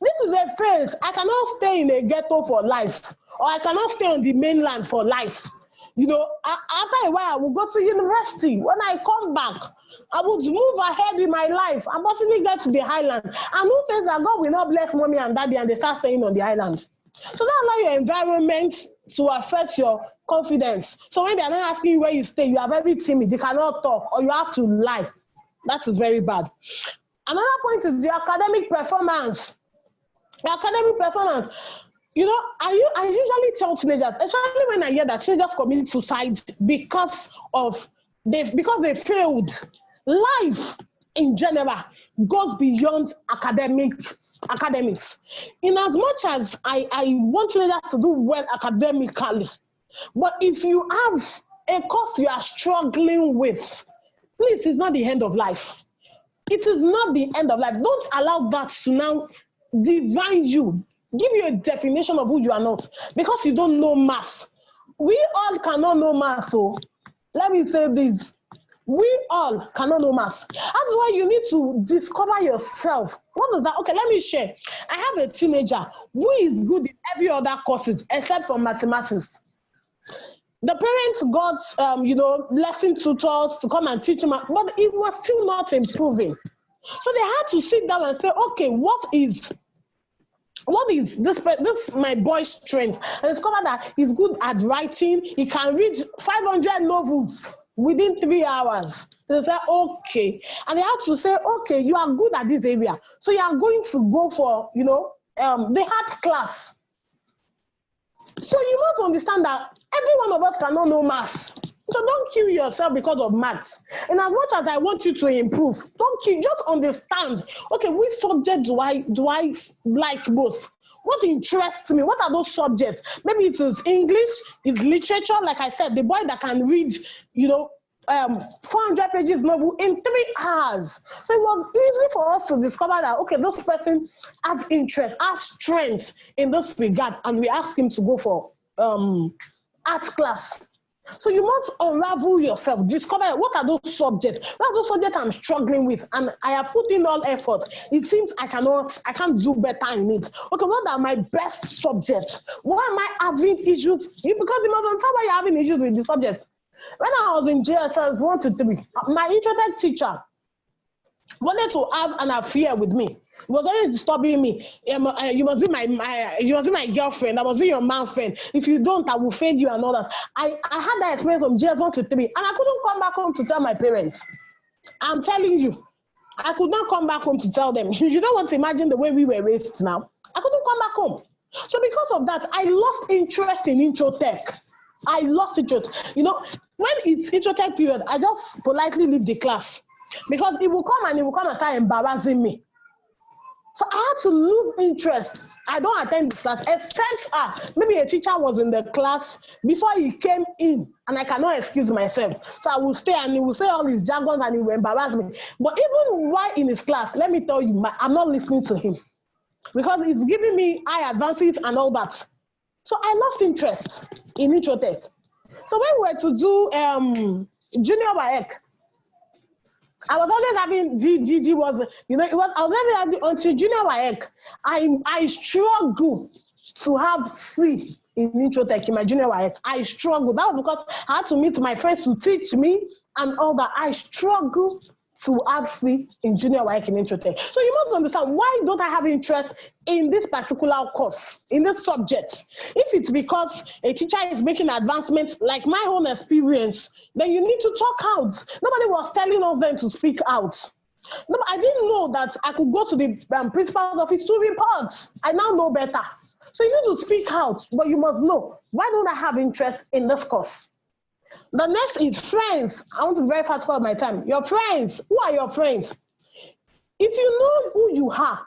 this is a phase. I cannot stay in a ghetto for life, or I cannot stay on the mainland for life. You know, after a while, I will go to university. When I come back, I would move ahead in my life and possibly get to the highland. And who says that God will not bless mommy and daddy and they start staying on the island? So don't allow your environment to affect your confidence. So when they're not asking you where you stay, you are very timid. You cannot talk, or you have to lie. That is very bad. Another point is the academic performance. The academic performance. You know, I usually tell teenagers, especially when I hear that teenagers commit suicide because they failed. Life in general goes beyond academics. In as much as I want teenagers to do well academically, but if you have a course you are struggling with, please, it's not the end of life. It is not the end of life. Don't allow that to now define you. Give you a definition of who you are not, because you don't know maths. We all cannot know maths. So let me say this. We all cannot know maths. That's why you need to discover yourself. What is that? Okay, let me share. I have a teenager who is good in every other courses except for mathematics. The parents got, lesson tutors to come and teach him, but it was still not improving. So they had to sit down and say, okay, what is this my boy's strength? And discover that he's good at writing. He can read 500 novels within 3 hours. They say, okay. And they have to say, okay, you are good at this area. So you are going to go for, the art class. So you must understand that every one of us cannot know maths. So don't kill yourself because of maths. And as much as I want you to improve, don't kill, just understand, okay, which subject do I like most? What interests me? What are those subjects? Maybe it is English, it's literature, like I said, the boy that can read, 400 pages novel in 3 hours. So it was easy for us to discover that, okay, this person has interest, has strength in this regard, and we asked him to go for art class. So you must unravel yourself, discover what are those subjects, what are those subjects I'm struggling with, and I have put in all effort. It seems I can't do better in it. Okay, what are my best subjects? Why am I having issues? Because you must understand why you're having issues with the subjects. When I was in JSS 1 to 3, my introductory teacher wanted to have an affair with me. He was always disturbing me. You must be my girlfriend. I must be your man friend. If you don't, I will fail you and all that. I had that experience from JS 1 to 3, and I couldn't come back home to tell my parents. I'm telling you, I could not come back home to tell them. You don't want to imagine the way we were raised now. I couldn't come back home. So because of that, I lost interest in intro tech. I lost interest. You know, when it's intro tech period, I just politely leave the class. Because it will come and start embarrassing me. So I had to lose interest. I don't attend the class, except maybe a teacher was in the class before he came in, and I cannot excuse myself. So I will stay, and he will say all his jargons, and he will embarrass me. But even while in his class, let me tell you, I'm not listening to him. Because he's giving me high advances and all that. So I lost interest in intro tech. So when we were to do junior WAEC, I was always having I was always having until junior WAEC. I struggled to have C in intro tech in my junior WAEC. I struggled. That was because I had to meet my friends to teach me and all that. I struggled to have C in junior WAEC in intro tech. So you must understand, why don't I have interest in this particular course, in this subject? If it's because a teacher is making advancements, like my own experience, then you need to talk out. Nobody was telling us then to speak out. No, I didn't know that I could go to the principal's office to report. I now know better. So you need to speak out, but you must know, why don't I have interest in this course? The next is friends. I want to be very fast for my time. Your friends. Who are your friends? If you know who you are,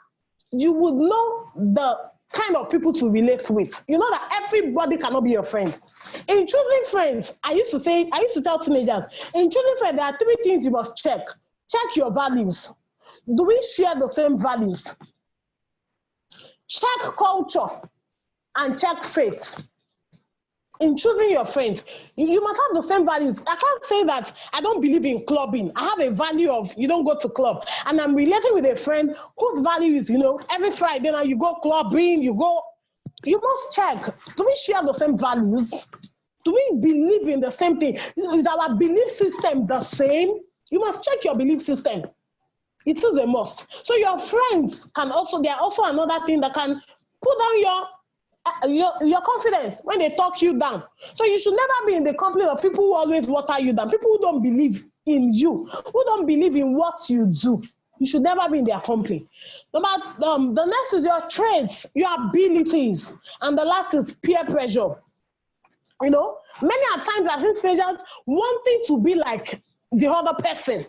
you would know the kind of people to relate with. You know that everybody cannot be your friend. In choosing friends, I used to tell teenagers, in choosing friends, there are 3 things you must check. Check your values. Do we share the same values? Check culture and check faith. In choosing your friends, you must have the same values. I can't say that I don't believe in clubbing. I have a value of you don't go to club. And I'm relating with a friend whose value is, every Friday now you go clubbing, you must check. Do we share the same values? Do we believe in the same thing? Is our belief system the same? You must check your belief system. It is a must. So your friends they are also another thing that can put down your confidence when they talk you down. So you should never be in the company of people who always water you down, people who don't believe in you, who don't believe in what you do. You should never be in their company. The next is your traits, your abilities, and the last is peer pressure. Many a times I've seen teenagers wanting to be like the other person.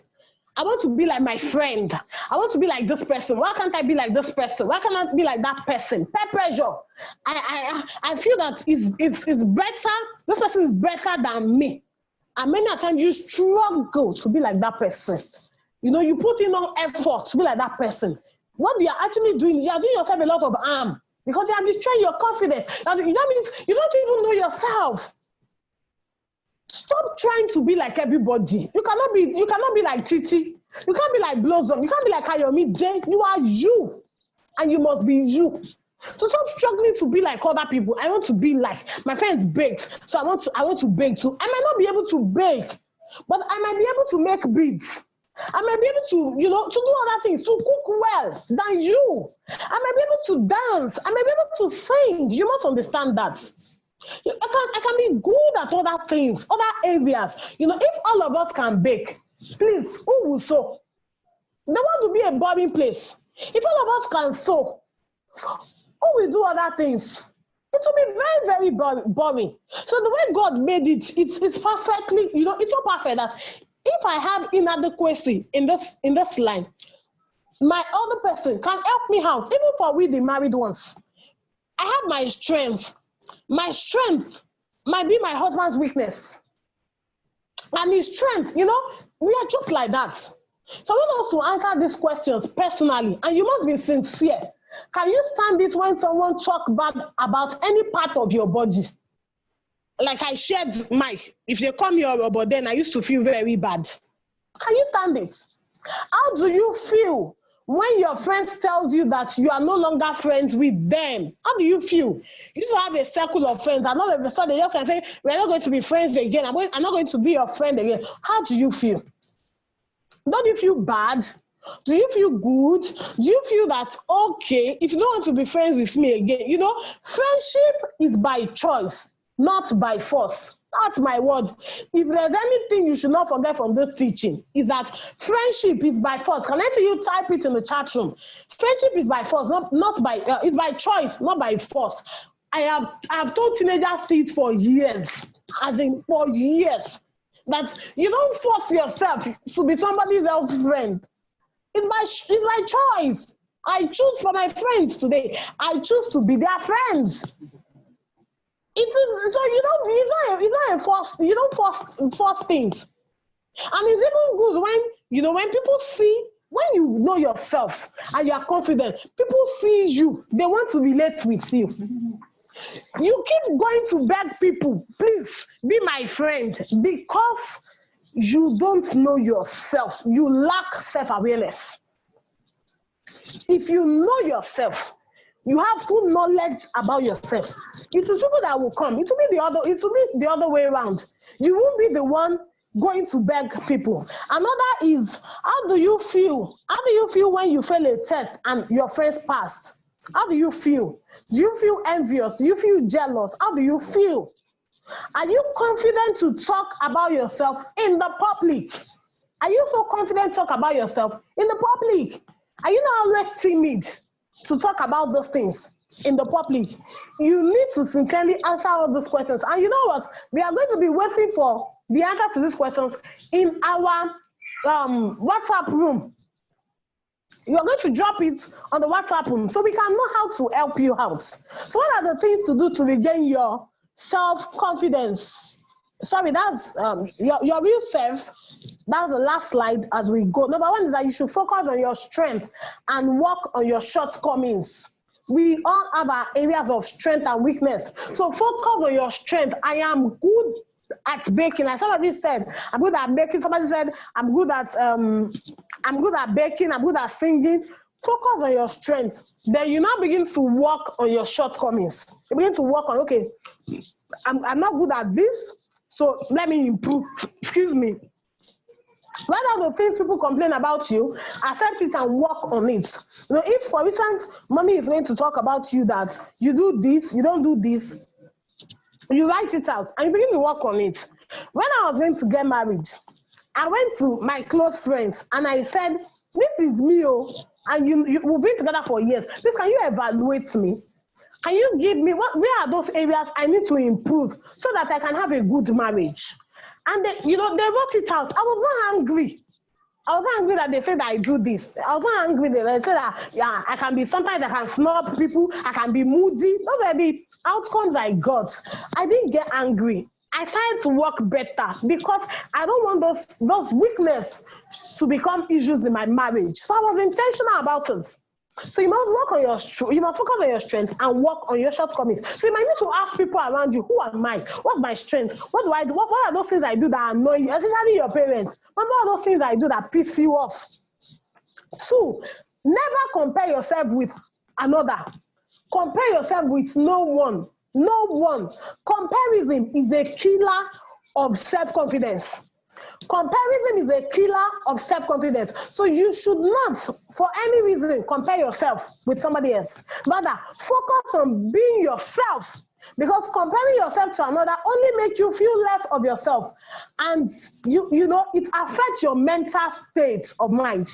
I want to be like my friend. I want to be like this person. Why can't I be like this person? Why can't I be like that person? Peer pressure. I feel that it's better. This person is better than me. And many times you struggle to be like that person. You put in all effort to be like that person. What you are actually doing, you are doing yourself a lot of harm because you are destroying your confidence. That means you don't even know yourself. Stop trying to be like everybody. You cannot be like Titi. You can't be like Blossom. You can't be like Ayomide. You are you. And you must be you. So stop struggling to be like other people. I want to be like my friends bakes. So I want to bake too. I might not be able to bake, but I might be able to make beads. I might be able to, to do other things, to cook well than you. I might be able to dance. I might be able to sing. You must understand that. I can be good at other things, other areas. If all of us can bake, please, who will sew? They want to be a boring place. If all of us can sew, who will do other things? It will be very, very boring. So the way God made it, it's perfectly, it's so perfect that if I have inadequacy in this line, my other person can help me out, even for we the married ones. I have my strength. My strength might be my husband's weakness. And his strength, we are just like that. So I want us to answer these questions personally, and you must be sincere. Can you stand it when someone talks bad about any part of your body? like I shared if they call me but then I used to feel very bad. Can you stand it? How do you feel when your friends tells you that you are no longer friends with them? How do you feel? You used to have a circle of friends, and all of a sudden they just can say, we're not going to be friends again. I'm not going to be your friend again. How do you feel? Don't you feel bad? Do you feel good? Do you feel that, okay, if you don't want to be friends with me again, friendship is by choice, not by force. That's my word. If there's anything you should not forget from this teaching, is that friendship is by force. Can I see you type it in the chat room? Friendship is by force, not by, it's by choice, not by force. I have told teenagers this for years, for years, that you don't force yourself to be somebody else's friend. It's my choice. I choose for my friends today. I choose to be their friends. It is so it's not a force. You don't force things. And it's even good when people see, when you know yourself and you are confident, people see you, they want to relate with you. You keep going to beg people, please be my friend, because you don't know yourself. You lack self-awareness. If you know yourself, you have full knowledge about yourself, it is people that will come. It will be the other way around. You won't be the one going to beg people. Another is, how do you feel? How do you feel when you fail a test and your friends passed? How do you feel? Do you feel envious? Do you feel jealous? How do you feel? Are you confident to talk about yourself in the public? Are you so confident to talk about yourself in the public? Are you not always timid to talk about those things in the public? You need to sincerely answer all those questions. And you know what? We are going to be waiting for the answer to these questions in our WhatsApp room. You're going to drop it on the WhatsApp room so we can know how to help you out. So what are the things to do to regain your self-confidence? Sorry, that's your real self. That's the last slide as we go. Number one is that you should focus on your strength and work on your shortcomings. We all have our areas of strength and weakness. So focus on your strength. I am good at baking. Like somebody said, I'm good at baking. Somebody said, I'm good at baking. I'm good at singing. Focus on your strength. Then you now begin to work on your shortcomings. You begin to work on, okay, I'm not good at this, so let me improve. Excuse me. What are the things people complain about you? Accept it and work on it. If, for instance, mommy is going to talk about you that you do this, you don't do this, you write it out and you begin to work on it. When I was going to get married, I went to my close friends and I said, this is me, and we've been together for years. Please, can you evaluate me? Can you give me, where are those areas I need to improve so that I can have a good marriage? And they wrote it out. I was not angry. I was not angry that they said I do this. I was not angry that they said that, yeah, sometimes I can snub people, I can be moody. Those are the outcomes I got. I didn't get angry. I tried to work better because I don't want those weaknesses to become issues in my marriage. So I was intentional about it. So you must focus on your strength and work on your shortcomings. So you might need to ask people around you, who am I? What's my strength? What do I do? What are those things I do that annoy you, especially your parents? What are those things I do that piss you off? 2, never compare yourself with another. Compare yourself with no one. No one. Comparison is a killer of self-confidence. Comparison is a killer of self-confidence. So you should not, for any reason, compare yourself with somebody else. Rather, focus on being yourself. Because comparing yourself to another only makes you feel less of yourself. And it affects your mental state of mind.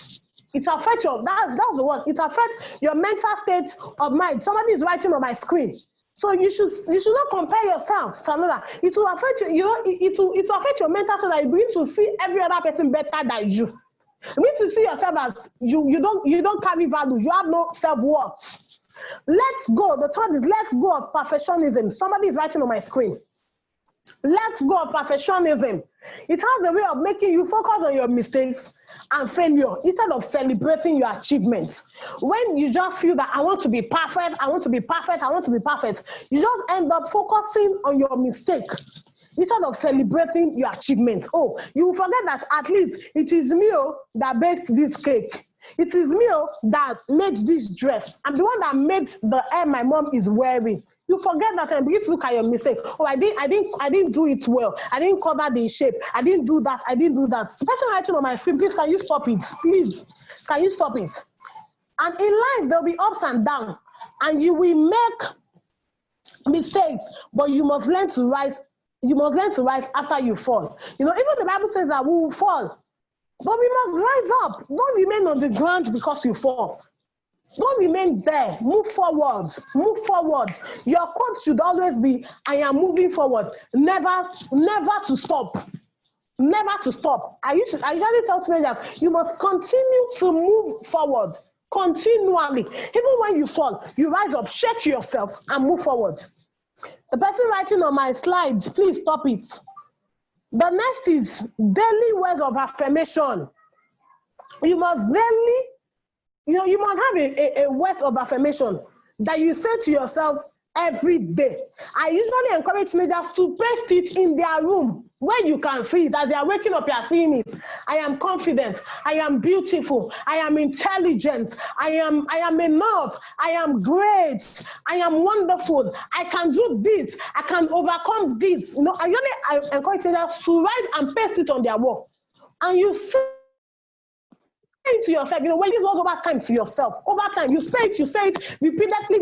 It affects that's the word. It affects your mental state of mind. Somebody is writing on my screen. So you should not compare yourself to another. It will affect you, it will affect your mental so that you begin to see every other person better than you. You need to see yourself as you don't carry value, you have no self-worth. Let's go. The third is let's go of perfectionism. Somebody is writing on my screen. Let go of perfectionism. It has a way of making you focus on your mistakes and failure instead of celebrating your achievements. When you just feel that I want to be perfect, I want to be perfect, I want to be perfect, you just end up focusing on your mistake instead of celebrating your achievements. Oh, you forget that at least it is me that baked this cake. It is me that made this dress. I'm the one that made the hair my mom is wearing. You forget that and begin to look at your mistake. Oh, I didn't do it well. I didn't cover the shape. I didn't do that. I didn't do that. The person writing on my screen, please, can you stop it? Please, can you stop it? And in life, there'll be ups and downs, and you will make mistakes, but you must learn to rise. You must learn to rise after you fall. You know, even the Bible says that we will fall, but we must rise up. Don't remain on the ground because you fall. Don't remain there. Move forward. Move forward. Your quote should always be, I am moving forward. Never to stop. Never to stop. I usually tell teenagers, you must continue to move forward continually. Even when you fall, you rise up, shake yourself, and move forward. The person writing on my slides, please stop it. The next is daily words of affirmation. You must daily, you must have a word of affirmation that you say to yourself every day. I usually encourage teenagers to paste it in their room where you can see it. As they are waking up, you are seeing it. I am confident. I am beautiful. I am intelligent. I am enough. I am great. I am wonderful. I can do this. I can overcome this. You know, I encourage teenagers to write and paste it on their wall. And you say it to yourself, you know, when you go over time to yourself, over time, you say it repeatedly,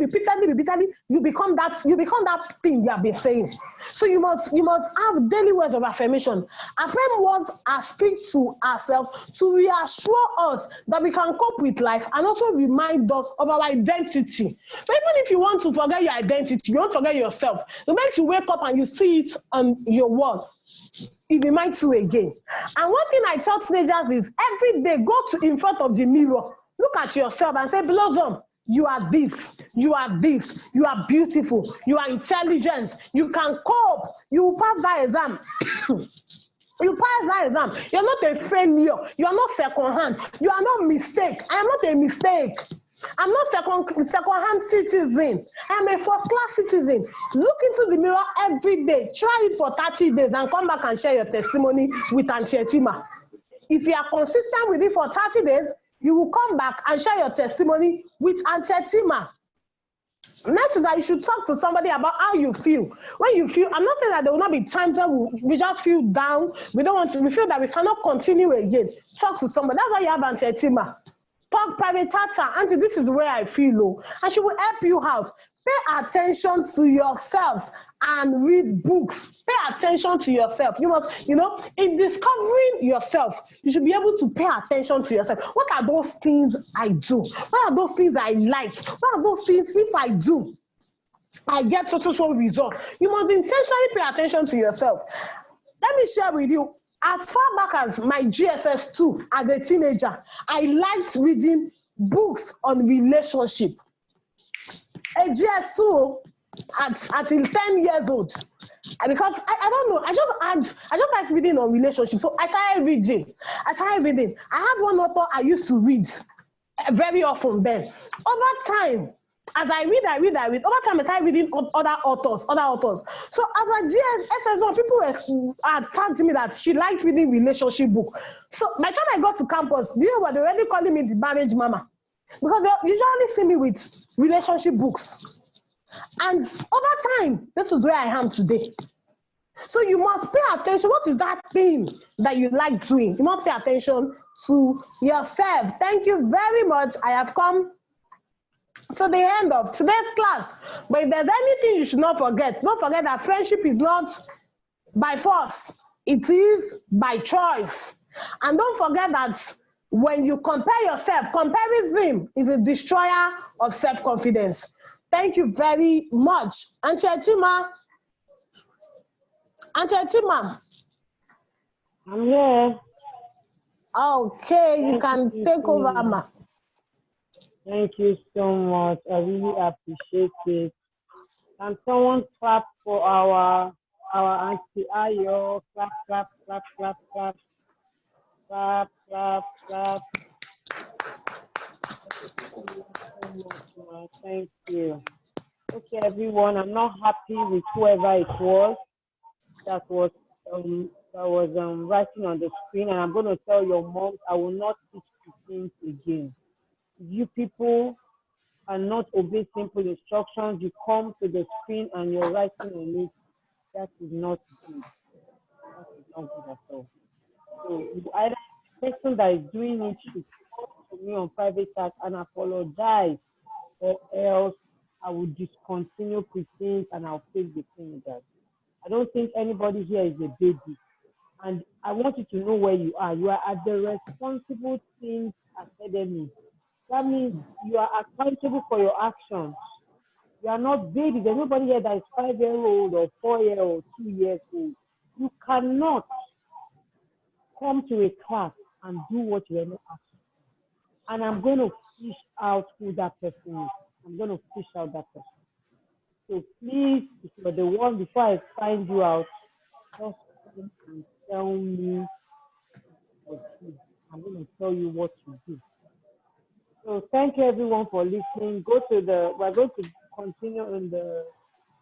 you become that thing you have been saying. So you must have daily words of affirmation. Affirm words are speak to ourselves to reassure us that we can cope with life and also remind us of our identity. So even if you want to forget your identity, you want to forget yourself, the moment you wake up and you see it on your wall, it reminds you again. And one thing I tell teenagers is every day go to in front of the mirror, look at yourself and say, Blossom, you are this, you are this, you are beautiful, you are intelligent, you can cope, you will pass that exam. You pass that exam. You're not a failure, you are not second-hand, you are not mistake. I am not a mistake. I'm not second-hand citizen. I'm a first-class citizen. Look into the mirror every day. Try it for 30 days and come back and share your testimony with Auntie Etima. If you are consistent with it for 30 days, you will come back and share your testimony with Auntie Etima. Next is that you should talk to somebody about how you feel. When you feel, I'm not saying that there will not be times when we just feel down. We feel that we cannot continue again. Talk to somebody. That's why you have Auntie Etima. Talk private chatter, Auntie, this is where I feel low. And she will help you out. Pay attention to yourselves and read books. Pay attention to yourself. You must, in discovering yourself, you should be able to pay attention to yourself. What are those things I do? What are those things I like? What are those things, if I do, I get so result? You must intentionally pay attention to yourself. Let me share with you. As far back as my GSS2 as a teenager, I liked reading books on relationship. A GS2 until 10 years old. Because I don't know, I just like reading on relationship. So I started reading. I had one author I used to read very often then. Over time, as I read, over time I started reading other authors. So as a GSS1, people were tagged me that she liked reading relationship book. So by the time I got to campus, you know what, they're already calling me the marriage mama. Because they usually see me with relationship books. And over time, this is where I am today. So you must pay attention. What is that thing that you like doing? You must pay attention to yourself. Thank you very much. I have come to the end of today's class. But if there's anything you should not forget, don't forget that friendship is not by force. It is by choice. And don't forget that when you compare yourself, comparison is a destroyer of self-confidence. Thank you very much. Auntie Etima. I'm here. Okay, you can take over, ma. Thank you so much. I really appreciate it. Can someone clap for our our Auntie Ayo. Clap, clap, clap, clap, clap, clap, clap, clap. Thank you so much, ma. Thank you. Okay, everyone. I'm not happy with whoever it was that was writing on the screen, and I'm going to tell your mom I will not teach the things again. You people cannot obey simple instructions. You come to the screen and you're writing on it. That is not good. That is not good at all. So either the person that is doing it should come to me on private chat and apologize, or else I will discontinue preaching and I'll take the thing that. I don't think anybody here is a baby. And I want you to know where you are. You are at the Responsible Things Academy. That means you are accountable for your actions. You are not baby. There's nobody here that is 5-year-old or 4-year-old, 2 years old. You cannot come to a class and do what you are not asked. And I'm going to fish out who that person is. I'm going to fish out that person. So please, if you're the one, before I find you out, just come and tell me what to do. I'm going to tell you what to do. So thank you everyone for listening. We're going to continue in the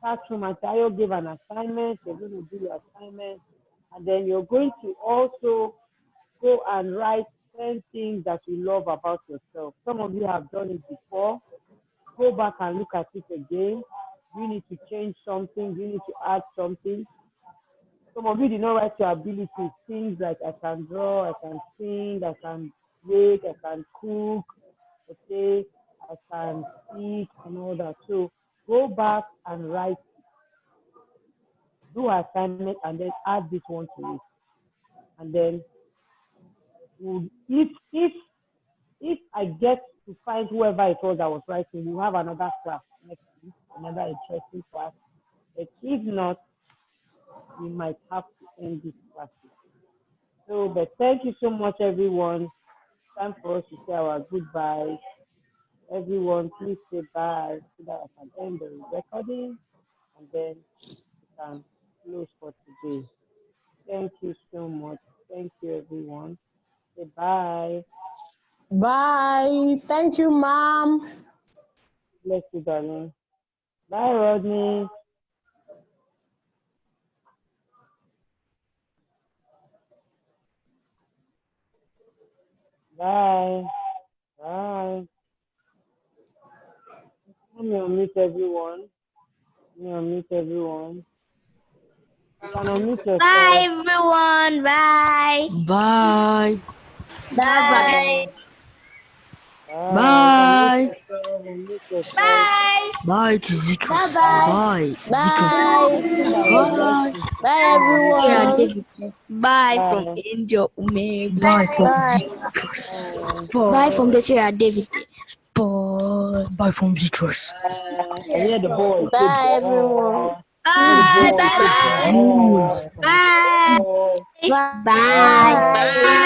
classroom. I'll give an assignment. You're going to do your assignment. And then you're going to also go and write 10 things that you love about yourself. Some of you have done it before. Go back and look at it again. You need to change something. You need to add something. Some of you did not write your abilities. Things like I can draw, I can sing, I can bake, I can cook, okay, I can speak and all that. So go back and write, do assignment, and then add this one to it. And then if I get to find whoever it was that was writing, we'll have another class next week, another interesting class. But if not, we might have to end this class. So, but thank you so much, everyone. Time for us to say our goodbye. Everyone, please say bye so that I can end the recording and then we can close for today. Thank you so much. Thank you, everyone. Say bye. Bye. Thank you, Mom. Bless you, darling. Bye, Rodney. Bye. Bye. Let me unmute everyone. Let me unmute everyone. You can unmute yourself. Bye, everyone. Bye. Bye. Bye. Bye. Unmute yourself. Bye. Bye to Vitrus. Bye. Bye. Bye. Bye. Bye, Sarah everyone. David. Bye from Bye. Angel Ume. Bye from Bye. Vitrus. Bye from the Sarah David. Bye. Bye from Vitrus. I hear the boy. Say Bye, everyone. Bye. the boy. Bye. Say Bye. boy. Bye. Bye. Bye.